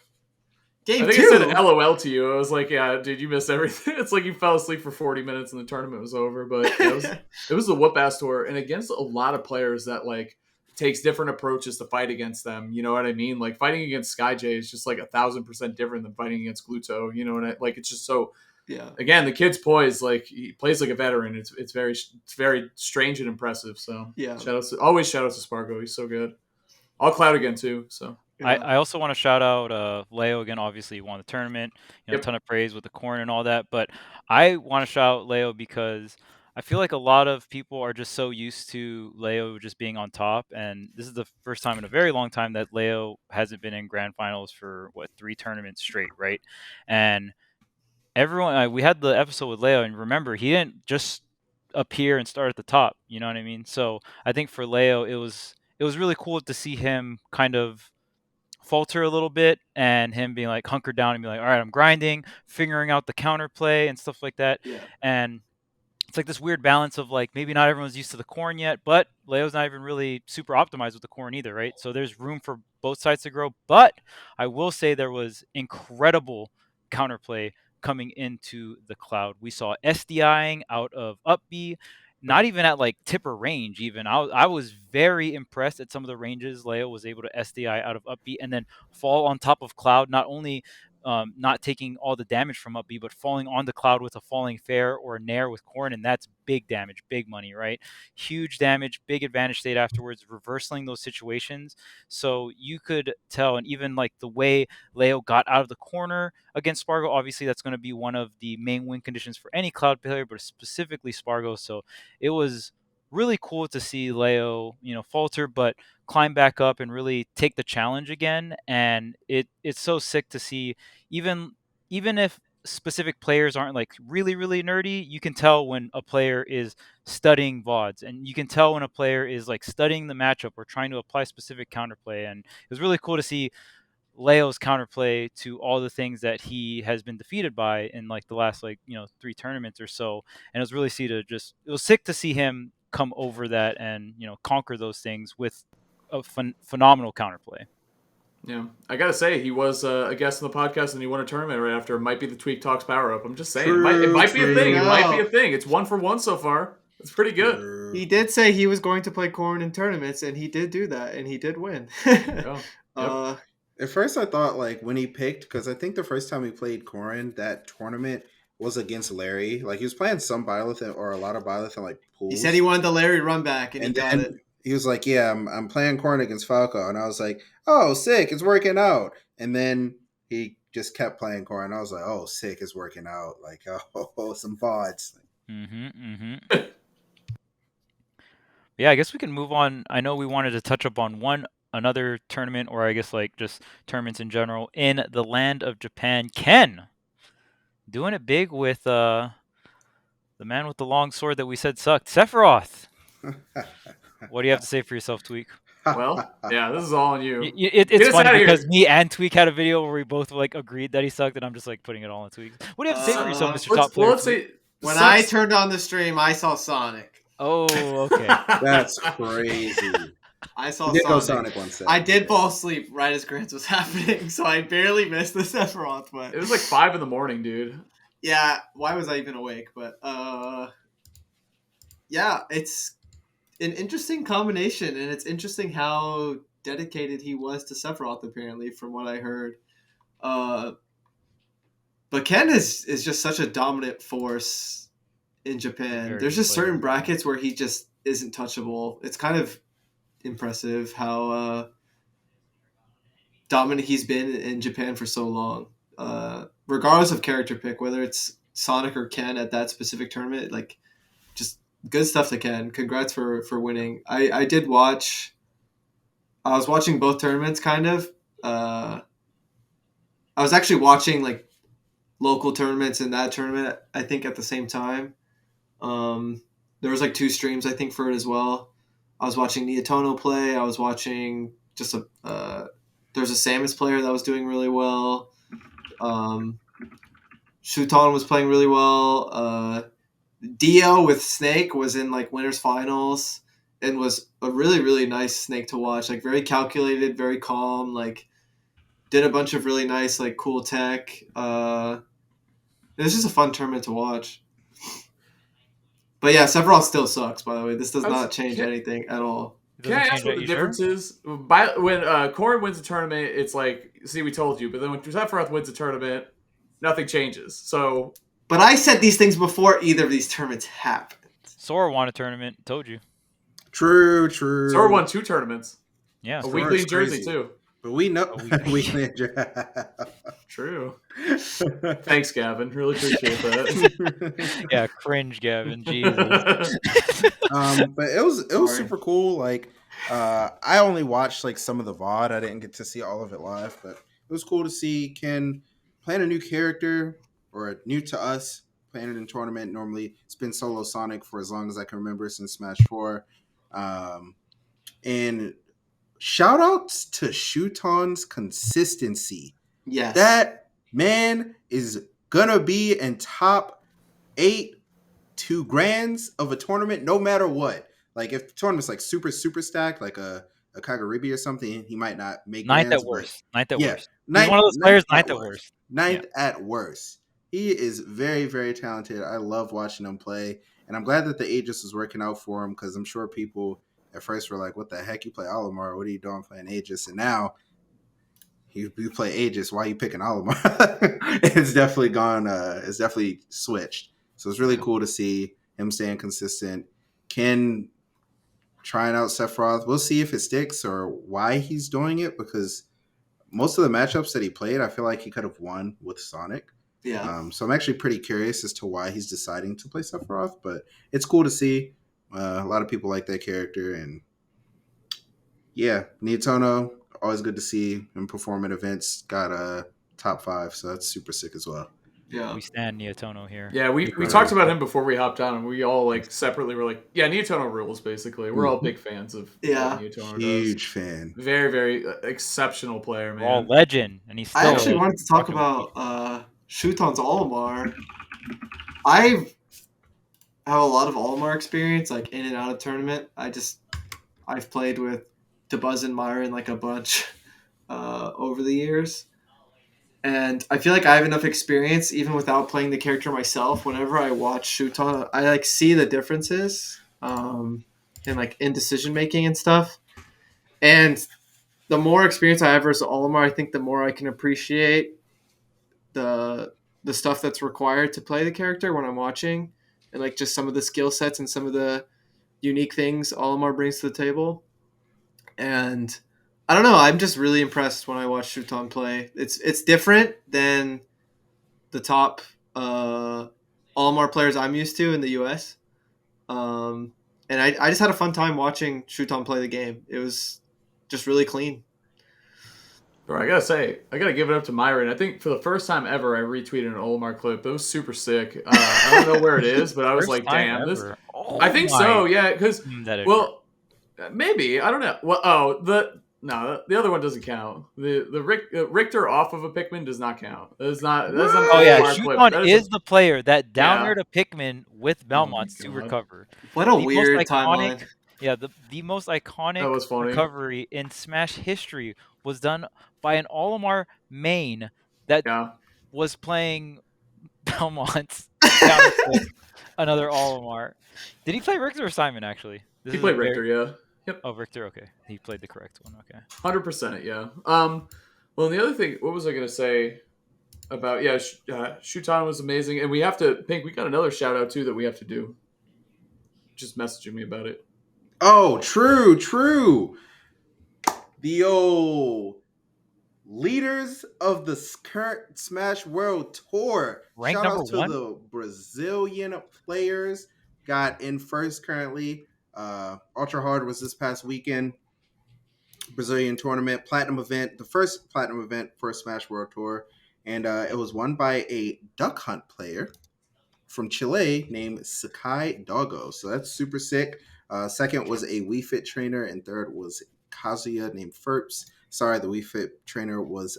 game 2? I said LOL to you. I was like, yeah, dude, you missed everything. It's like you fell asleep for 40 minutes and the tournament was over. But it was a whoop-ass tour. And against a lot of players that, like, takes different approaches to fight against them. You know what I mean? Like, fighting against Skyjay is just, like, 1,000% different than fighting against Gluto. You know, and it's just so... Yeah. Again, the kid's poised, like, he plays like a veteran. It's very strange and impressive. So, always shout out to Spargo. He's so good. All Cloud again, too, so... I also want to shout out Leo again. Obviously, he won the tournament. A ton of praise with the Corrin and all that. But I want to shout out Leo because I feel like a lot of people are just so used to Leo just being on top. And this is the first time in a very long time that Leo hasn't been in grand finals for, 3 tournaments straight, right? And everyone, we had the episode with Leo, and remember, he didn't just appear and start at the top. You know what I mean? So I think for Leo, it was really cool to see him kind of falter a little bit and him being like hunkered down and be like, all right, I'm grinding, figuring out the counterplay and stuff like that. Yeah. And it's like this weird balance of like maybe not everyone's used to the Corrin yet, but Leo's not even really super optimized with the Corrin either, right? So there's room for both sides to grow. But I will say there was incredible counterplay coming into the Cloud. We saw SDIing out of up B, not even at like tipper range even. I was very impressed at some of the ranges Leo was able to SDI out of up B and then fall on top of Cloud, not only not taking all the damage from up B, but falling on the Cloud with a falling fair or a nair with Corrin, and that's big damage, big money, right? Huge damage, big advantage state afterwards, reversing those situations. So you could tell, and even like the way Leo got out of the corner against Spargo, obviously that's going to be one of the main win conditions for any Cloud player, but specifically Spargo. So it was really cool to see Leo, falter, but climb back up and really take the challenge again. And it's so sick to see, even if specific players aren't like really, really nerdy, you can tell when a player is studying VODs, and you can tell when a player is like studying the matchup or trying to apply specific counterplay. And it was really cool to see Leo's counterplay to all the things that he has been defeated by in like the last 3 tournaments or so. And it was really it was sick to see him come over that and conquer those things with a phenomenal counterplay. Yeah, I gotta say he was a guest on the podcast and he won a tournament right after. It might be the Tweek Talks power up. I'm just saying, it might be a thing. It might be a thing. It's 1 for 1 so far. It's pretty good. He did say he was going to play Corrin in tournaments, and he did do that, and he did win. Yep. At first, I thought like when he picked, because I think the first time he played Corrin, that tournament was against Larry. Like he was playing some Byleth or a lot of Byleth in like pools. He said he wanted the Larry run back, and he got it. He was like, "Yeah, I'm playing Corrin against Falco," and I was like, "Oh, sick, it's working out." And then he just kept playing Corrin. I was like, "Oh, sick, it's working out." Like, oh, some VODs. Yeah, I guess we can move on. I know we wanted to touch up on another tournament, or I guess like just tournaments in general in the land of Japan. Ken doing it big with the man with the long sword that we said sucked, Sephiroth. What do you have to say for yourself, Tweek? Well, yeah, this is all on you. It's funny because me and Tweek had a video where we both like agreed that he sucked, and I'm just like putting it all on Tweek. What do you have to say for yourself, Mr. Top Player? Let's say when I turned on the stream, I saw Sonic. Oh, okay. That's crazy. I saw Sonic once. I did fall asleep right as Grants was happening, so I barely missed the Sephiroth. But it was like 5 a.m, dude. Yeah, why was I even awake? But yeah, it's an interesting combination, and it's interesting how dedicated he was to Sephiroth, apparently, from what I heard. But Ken is just such a dominant force in Japan. There's just certain brackets where he just isn't touchable. It's kind of impressive how dominant he's been in Japan for so long. Regardless of character pick, whether it's Sonic or Ken at that specific tournament, like just good stuff to Ken. Congrats for winning. I did watch. I was watching both tournaments, kind of. I was actually watching like local tournaments in that tournament, I think, at the same time. There was like 2 streams, I think, for it as well. I was watching Neotono play. I was watching just there's a Samus player that was doing really well. Shuton was playing really well. Dio with Snake was in like winners finals and was a really, really nice Snake to watch. Like very calculated, very calm. Like did a bunch of really nice, like cool tech. It was just a fun tournament to watch. But yeah, Sephiroth still sucks, by the way. This does not change anything at all. Can I ask what the difference is? When Corrin wins a tournament, it's like, see, we told you. But then when Sephiroth wins a tournament, nothing changes. So, but I said these things before either of these tournaments happened. Sora won a tournament. Told you. True. Sora won 2 tournaments. Yeah. A weekly in Jersey, too. But we know. Weekly in Jersey. True. Thanks, Gavin. Really appreciate that. Yeah, cringe, Gavin. Jesus. But it was super cool. Like, I only watched like some of the VOD. I didn't get to see all of it live, but it was cool to see Ken playing a new character or new to us playing it in tournament. Normally, it's been solo Sonic for as long as I can remember since Smash 4. And shout outs to Shuton's consistency. Yes. That man is gonna be in top 8 to grands of a tournament no matter what. Like if the tournament's like super stacked, like a Kagaribi or something, he might not make ninth grands, at worst. He's He's one of those players ninth at worst. Ninth at worst. He is very, very talented. I love watching him play. And I'm glad that the Aegis is working out for him, because I'm sure people at first were like, what the heck? You play Olimar? What are you doing playing Aegis? And now you play Aegis. Why are you picking Olimar? It's definitely gone. It's definitely switched. So it's really cool to see him staying consistent. Ken trying out Sephiroth. We'll see if it sticks or why he's doing it, because most of the matchups that he played, I feel like he could have won with Sonic. Yeah. So I'm actually pretty curious as to why he's deciding to play Sephiroth, but it's cool to see. A lot of people like that character, and yeah, Nietono, always good to see him perform at events. Got a top 5, so that's super sick as well. Yeah, we stand Nietono here. Yeah, we talked about him before we hopped on, and we all like separately were like, yeah, Nietono rules. Basically, we're all big fans of what Nietono huge fan. Very, very exceptional player, man. All legend, and he's still. I actually wanted to talk about Shuton's Olimar. I have a lot of Olimar experience, like in and out of tournament. I've played with DeBuzz and Myron like a bunch over the years. And I feel like I have enough experience, even without playing the character myself. Whenever I watch Shuton, I like see the differences in decision making and stuff. And the more experience I have versus Olimar, I think the more I can appreciate the stuff that's required to play the character when I'm watching, and like just some of the skill sets and some of the unique things Olimar brings to the table. And I don't know, I'm just really impressed when I watch Shuton play. It's different than the top Olimar players I'm used to in the US. And I just had a fun time watching Shuton play the game. It was just really clean. Bro, I gotta give it up to Myron. I think for the first time ever, I retweeted an Olimar clip. It was super sick. I don't know where it is, but I was like, damn, this. I think so, yeah. Because maybe I don't know. Well, the other one doesn't count. The Richter off of a Pikmin does not count. That's not. Shuton is the player that down air to Pikmin with Belmonts to recover. What a weird timeline. Yeah, the most iconic recovery in Smash history was done by an Olimar main that was playing Belmonts down another Olimar. Did he play Richter or Simon, actually? He played Richter, yeah. Yep. Oh, Richter, okay. He played the correct one, okay. 100%, yeah. Well, and the other thing, what was I going to say about, Shuton was amazing. And we have to, Pink, we got another shout out, too, that we have to do. Just messaging me about it. Oh, true. The old leaders of the current Smash World Tour. Rank shout out to 1? the Brazilian players. Got in first currently. Ultra Hard was this past weekend. Brazilian tournament, platinum event, the first platinum event for Smash World Tour. And it was won by a Duck Hunt player from Chile named Sakai Doggo. So that's super sick. Second was a Wii Fit trainer, and third was Kazuya named Ferps. Sorry, the Wii Fit trainer was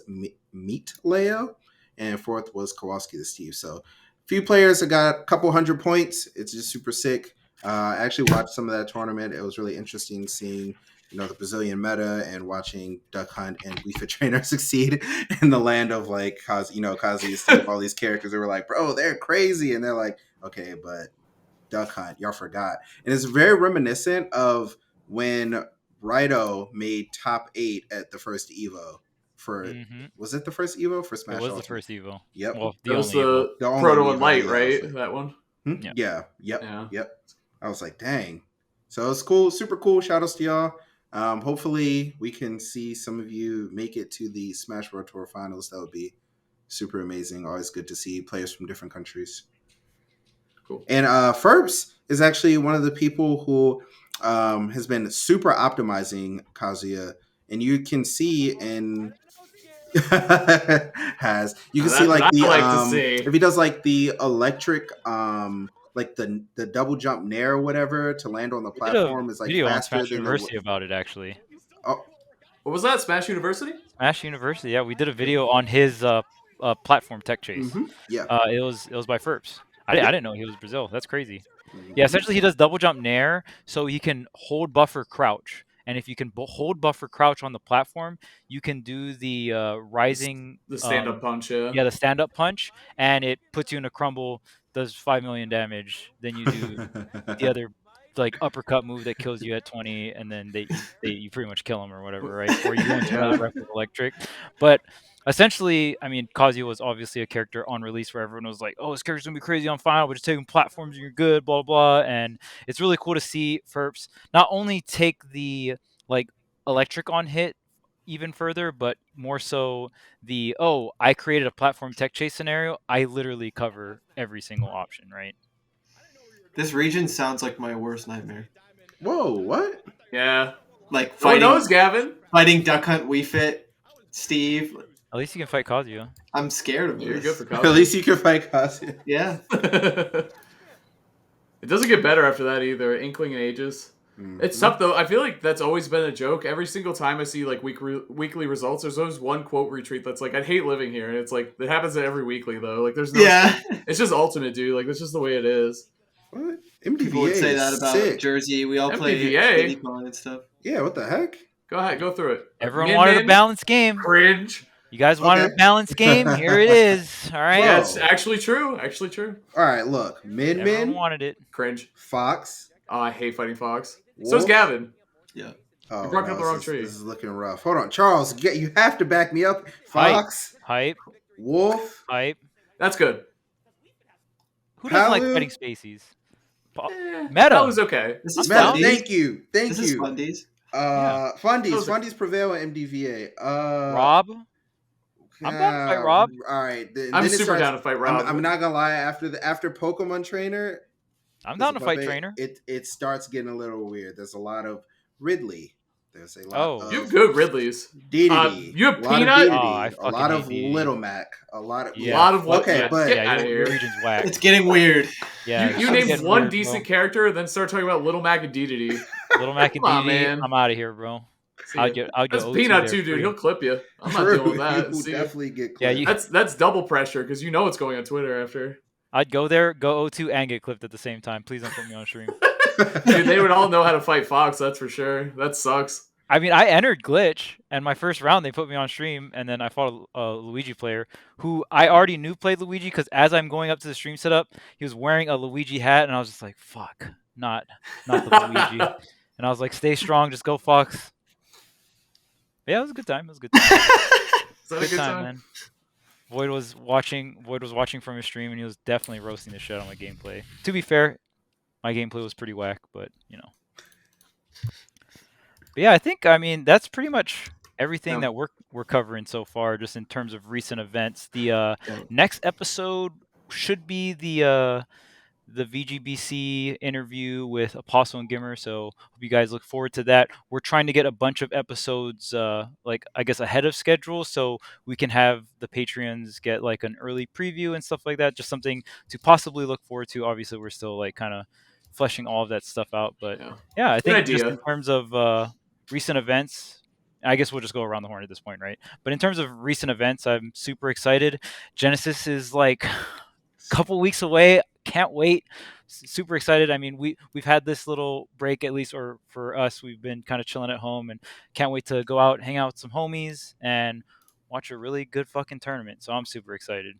Mkleo, and fourth was Kowalski the Steve. So a few players that got a couple hundred points. It's just super sick. I actually watched some of that tournament. It was really interesting seeing, the Brazilian meta and watching Duck Hunt and Wii Fit Trainer succeed in the land of like, Kazuya Steve, all these characters. They were like, bro, they're crazy, and they're like, okay, but Duck Hunt, y'all forgot. And it's very reminiscent of when Raito made top 8 at the first Evo for was it the first Evo for Smash? It was the first Evo. Yep. Well, that was the Proto and Light, right? Like, that one. Yeah. Yep. I was like, dang. So it's cool, super cool. Shout outs to y'all. Hopefully we can see some of you make it to the Smash World Tour finals. That would be super amazing. Always good to see players from different countries. Cool. And Ferbs is actually one of the people who has been super optimizing Kazuya, and you can see in Has you can see like if he does like the electric like the double jump nair or whatever to land on the platform is like faster on Smash than University about it actually. Oh, what was that? Smash University? Smash University, yeah, we did a video on his platform tech chase. Mm-hmm. Yeah, it was by Ferps. I didn't know he was Brazil. That's crazy. Mm-hmm. Yeah, essentially he does double jump nair, so he can hold buffer crouch. And if you can hold buffer crouch on the platform, you can do the rising... The stand-up punch, yeah. Yeah, the stand-up punch, and it puts you in a crumble, does 5 million damage. Then you do the other like uppercut move that kills you at 20, and then you pretty much kill him or whatever, right? Or you go into another rep of electric. But essentially, I mean, Kazuya was obviously a character on release where everyone was like, oh, this character's going to be crazy on final, but just taking platforms and you're good, blah, blah, blah. And it's really cool to see Ferps not only take the, like, electric on hit even further, but more so the, oh, I created a platform tech chase scenario. I literally cover every single option, right? This region sounds like my worst nightmare. Whoa, what? Yeah. Like fighting... Who knows, Gavin? Fighting Duck Hunt, Wii Fit, Steve... At least you can fight Kazuya. I'm scared of You're this. good for Kazuya. At least you can fight Kazuya. Yeah. It doesn't get better after that either. Inkling in ages. Mm-hmm. It's tough though. I feel like that's always been a joke. Every single time I see like weekly results, there's always one quote retweet that's like, "I'd hate living here," and it's like it happens every weekly though. Like there's no. Yeah. It's just ultimate, dude. Like that's just the way it is. What? MDVA People would say that about sick. Jersey. We all play and stuff. Yeah. What the heck? Go ahead. Go through it. Everyone wanted a balanced game. Cringe. You guys wanted a balanced game? Here it is. All right. Yeah, it's actually true. Actually true. All right, look. Min wanted it. Cringe. Fox. Oh, I hate fighting Fox. Wolf. So is Gavin. Yeah. Oh, you brought up the wrong tree. This is looking rough. Hold on. Charles, you have to back me up. Fox. Hype. Wolf. Hype. That's good. Who doesn't like fighting Spaceys? Meta. That was okay. This is Meta. Thank you. This is Fundies. Fundies prevail at MDVA. Rob. I'm down to fight Rob. All right, I'm super down to fight Rob. I'm not gonna lie. After Pokemon Trainer, I'm down to fight Trainer. It starts getting a little weird. There's a lot of Ridley. There's a lot. You have good Ridleys. DDD. You have Peanut. A lot of Little Mac. A lot of okay, but your region's whack. It's getting weird. Yeah, you named one decent character, then start talking about Little Mac and DDD. Little Mac and DDD. I'm out of here, bro. I'll get that's Peanut too, dude. He'll clip you. I'm not dealing with that. You'll definitely get clipped. Yeah, that's double pressure because you know what's going on Twitter after. I'd go there, go O2, and get clipped at the same time. Please don't put me on stream. Dude, they would all know how to fight Fox. That's for sure. That sucks. I mean, I entered Glitch, and my first round they put me on stream, and then I fought a Luigi player who I already knew played Luigi because as I'm going up to the stream setup, he was wearing a Luigi hat, and I was just like, "Fuck, not the Luigi." And I was like, "Stay strong, just go Fox." Yeah, it was a good time. It was a good time. Good time, man. Void was watching from his stream, and he was definitely roasting the shit on my gameplay. To be fair, my gameplay was pretty whack, but you know. But yeah, I mean that's pretty much everything that we're covering so far, just in terms of recent events. The next episode should be the VGBC interview with Apostle and Gimmer, so hope you guys look forward to that. We're trying to get a bunch of episodes like I guess ahead of schedule, so we can have the Patreons get like an early preview and stuff like that, just something to possibly look forward to. Obviously we're still like kind of fleshing all of that stuff out, but yeah I think just in terms of recent events, I guess we'll just go around the horn at this point, right? But in terms of recent events, I'm super excited. Genesis is like a couple weeks away. Can't wait. Super excited. I mean, we've had this little break, at least, or for us, we've been kind of chilling at home and can't wait to go out, hang out with some homies, and watch a really good fucking tournament. So I'm super excited.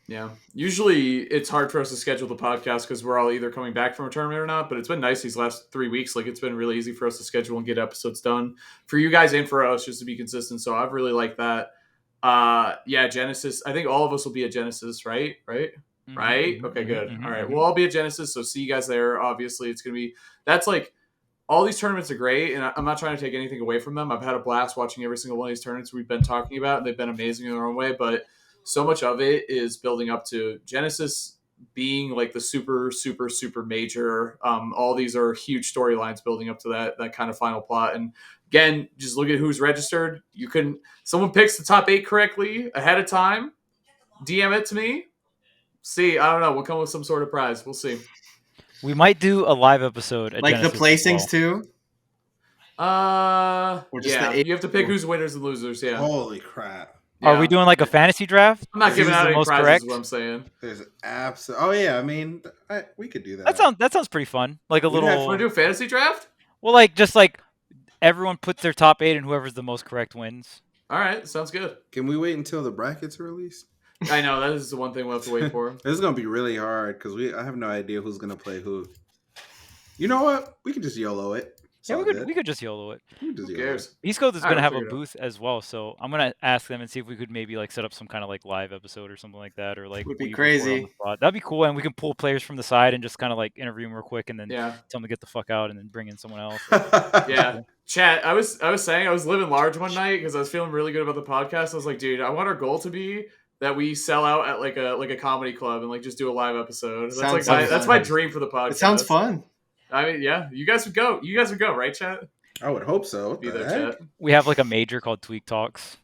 Yeah. Usually it's hard for us to schedule the podcast because we're all either coming back from a tournament or not, but it's been nice these last 3 weeks. Like it's been really easy for us to schedule and get episodes done for you guys and for us just to be consistent. So I've really liked that. Genesis. I think all of us will be at Genesis, right? Mm-hmm. Right? Okay, good. Mm-hmm. All right. We'll all be at Genesis. So see you guys there. Obviously it's going to be, that's like, all these tournaments are great, and I'm not trying to take anything away from them. I've had a blast watching every single one of these tournaments we've been talking about, and they've been amazing in their own way, but so much of it is building up to Genesis. being like the super major. All these are huge storylines building up to that kind of final plot. And again, just look at who's registered. Someone picks the top 8 correctly ahead of time, DM it to me. See, I don't know. We'll come with some sort of prize. We'll see. We might do a live episode at like Genesis the placings too. Yeah, you have to pick who's winners and losers. Yeah. Holy crap! Yeah. Are we doing like a fantasy draft? I'm not giving out any prizes. Correct? Is what I'm saying. There's Oh yeah, I mean, we could do that. That sounds pretty fun. Like a little. Want to do a fantasy draft? Well, like just like everyone puts their top 8, and whoever's the most correct wins. All right, sounds good. Can we wait until the brackets are released? I know that is the one thing we'll have to wait for. This is gonna be really hard because I have no idea who's gonna play who. You know what? We could just YOLO it. Yeah, we could just YOLO it. Who cares? East Coast is going to have a booth as well, so I'm going to ask them and see if we could maybe like set up some kind of like live episode or something like that, or like would be crazy. That'd be cool, and we can pull players from the side and just kind of like interview them real quick, and then tell them to get the fuck out, and then bring in someone else. Yeah, chat. I was saying I was living large one night because I was feeling really good about the podcast. I was like, dude, I want our goal to be that we sell out at like a comedy club and like just do a live episode. That's my dream for the podcast. It sounds fun. I mean, yeah, you guys would go. You guys would go, right, chat? I would hope so. Be there, chat. We have like a major called Tweek Talks.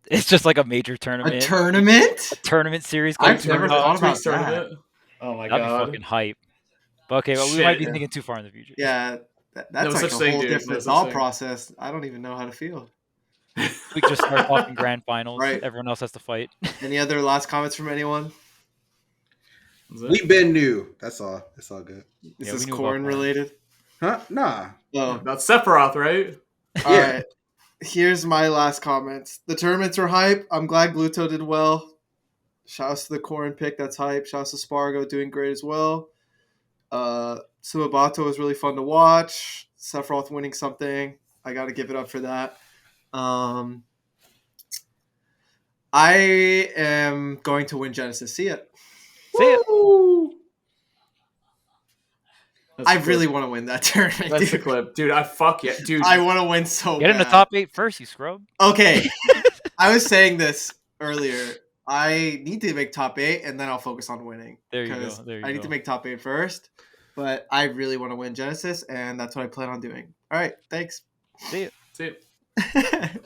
It's just like a major tournament. A tournament? A tournament series. I've never thought about that. Oh my god, that'd be fucking hype. But okay, well, we might be thinking too far in the future. Yeah, that's like a whole different thought process. I don't even know how to feel. We just start talking grand finals. Right. Everyone else has to fight. Any other last comments from anyone? We've been new. That's all. It's all good. This is Corrin related. Huh? Nah. Oh, that's Sephiroth, right? All right. Here's my last comments. The tournaments are hype. I'm glad Gluto did well. Shouts to the Corrin pick. That's hype. Shouts to Spargo doing great as well. Sumabato was really fun to watch. Sephiroth winning something. I got to give it up for that. I am going to win Genesis. See it. See it. I really want to win that tournament. That's the clip. Dude, fuck yeah. Dude, I want to win so bad. Get in the top 8 first, you scrub. Okay. I was saying this earlier. I need to make top 8, and then I'll focus on winning. There you go. I need to make top 8 first, but I really want to win Genesis, and that's what I plan on doing. All right. Thanks. See it. See it.